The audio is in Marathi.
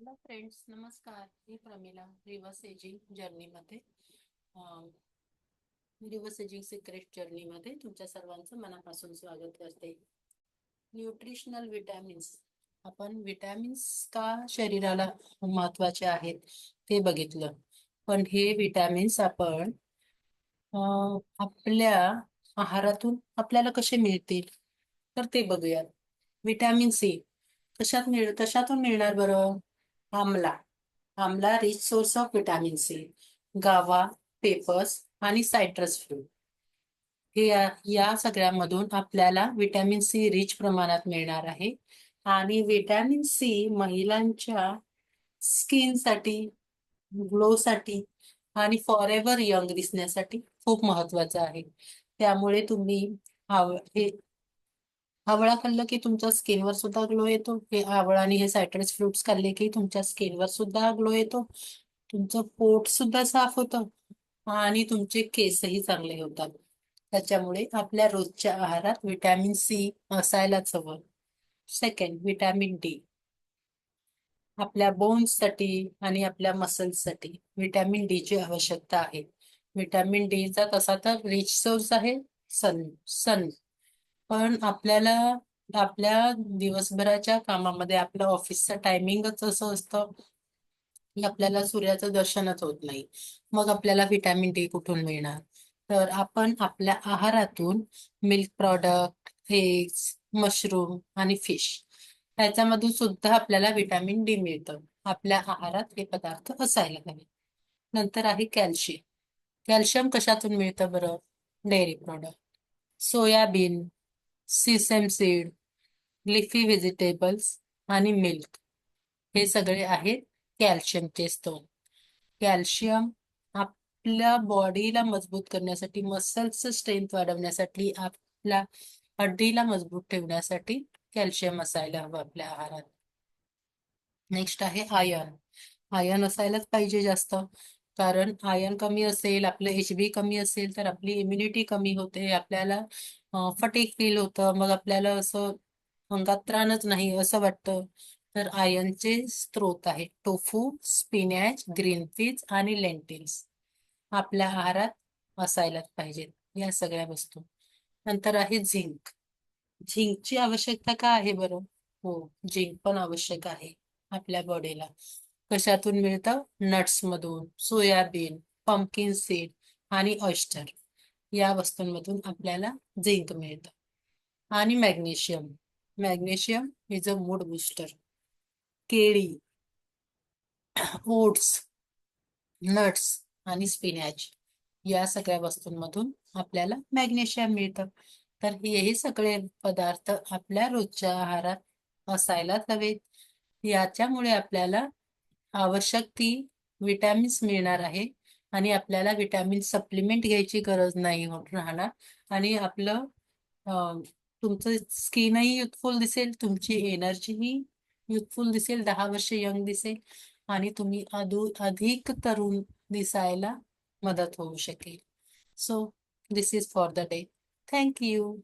हॅलो फ्रेंड्स, नमस्कार. मी प्रमिला रिव्हर्स एजिंग जर्नीमध्ये रिव्हर्स एजिंग सिक्रेट जर्नीमध्ये तुमच्या सर्वांचं मनापासून स्वागत करते. Nutritional vitamins. आपण विटॅमिन्स का शरीराला महत्वाचे आहेत ते बघितलं, पण हे विटॅमिन्स आपण आपल्या आहारातून आपल्याला कसे मिळतील तर ते बघूयात. विटॅमिन सी कशातून मिळणार बरं? Amla. Amla rich source of vitamin C. Guava, peppers आणि सायट्रस फ्रूट हे या सगळ्यामधून आपल्याला विटॅमिन सी रिच प्रमाणात मिळणार आहे. आणि विटॅमिन सी महिलांच्या स्किनसाठी, ग्लोसाठी आणि फॉर एव्हर यंग दिसण्यासाठी खूप महत्वाचं आहे. त्यामुळे तुम्ही हे आवळा खाल्लं की तुमच्या स्किनवर सुद्धा ग्लो येतो. हे आवळा आणि हे सायट्रस फ्रुट्स खाल्ले की तुमच्या स्किनवर सुद्धा ग्लो येतो. तुमचं पोट सुद्धा साफ होतं आणि तुमचे केसही चांगले होतात. त्याच्यामुळे आपल्या रोजच्या आहारात विटॅमिन सी असायलाच हवं. Second, vitamin D. आपल्या बोन्ससाठी आणि आपल्या मसल्ससाठी विटॅमिन डी ची आवश्यकता आहे. विटॅमिन डी चा कसा तर रिच सोर्स आहे सन सन पण आपल्याला आपल्या दिवसभराच्या कामामध्ये आपलं ऑफिसचं टायमिंगच असं असतं की आपल्याला सूर्याचं दर्शनच होत नाही. मग आपल्याला विटॅमिन डी कुठून मिळणार? तर आपण आपल्या आहारातून मिल्क प्रॉडक्ट, एग्स, मशरूम आणि फिश ह्याच्यामधून सुद्धा आपल्याला विटॅमिन डी मिळतं. आपल्या आहारात हे पदार्थ असायला हवे. नंतर आहे कॅल्शियम. कॅल्शियम कशातून मिळतं बरं? डेअरी प्रॉडक्ट, सोयाबीन, सीसम सीड, लिफी व्हेजिटेबल्स आणि मिल्क हे सगळे आहेत कॅल्शियमचे स्त्रोत. कॅल्शियम आपल्या बॉडीला मजबूत करण्यासाठी, मसल्सचं स्ट्रेंथ वाढवण्यासाठी, आपल्या हड्डीला मजबूत ठेवण्यासाठी कॅल्शियम असायला हवं आपल्या आहारात. नेक्स्ट आहे आयर्न. आयर्न असायलाच पाहिजे जास्त, कारण आयर्न कमी असेल, आपलं HB कमी असेल तर आपली इम्युनिटी कमी होते. आपल्याला फटीग फील होतं, मग आपल्याला असं अंगात त्राणच नाही असं वाटतं. तर आयर्नचे स्त्रोत आहे टोफू, स्पिनॅच, ग्रीन पीज आणि लेंटिल्स आपल्या आहारात असायलाच पाहिजेत या सगळ्या वस्तू. नंतर आहे झिंक. झिंकची आवश्यकता का आहे बरं? हो, झिंक पण आवश्यक आहे आपल्या बॉडीला. कशातून मिळतं? नट्स मधून, सोयाबीन, पंपकिन सीड आणि ऑयस्टर या वस्तूंमधून आपल्याला झिंक मिळतं. आणि magnesium. Magnesium is a mood booster. केळी, ओट्स, नट्स आणि स्पिनॅच या सगळ्या वस्तूंमधून आपल्याला मॅग्नेशियम मिळतं. तर हेही सगळे पदार्थ आपल्या रोजच्या आहारात असायलाच हवेत. याच्यामुळे आपल्याला आवश्यक ती विटॅमिन्स मिळणार आहे आणि आपल्याला विटॅमिन सप्लिमेंट घ्यायची गरज नाही होत राहणार. आणि आपलं तुमचं स्किनही युथफुल दिसेल, तुमची एनर्जीही युथफुल दिसेल, 10 वर्ष यंग दिसेल आणि तुम्ही अधिक तरुण दिसायला मदत होऊ शकेल. So this is for the day. Thank you.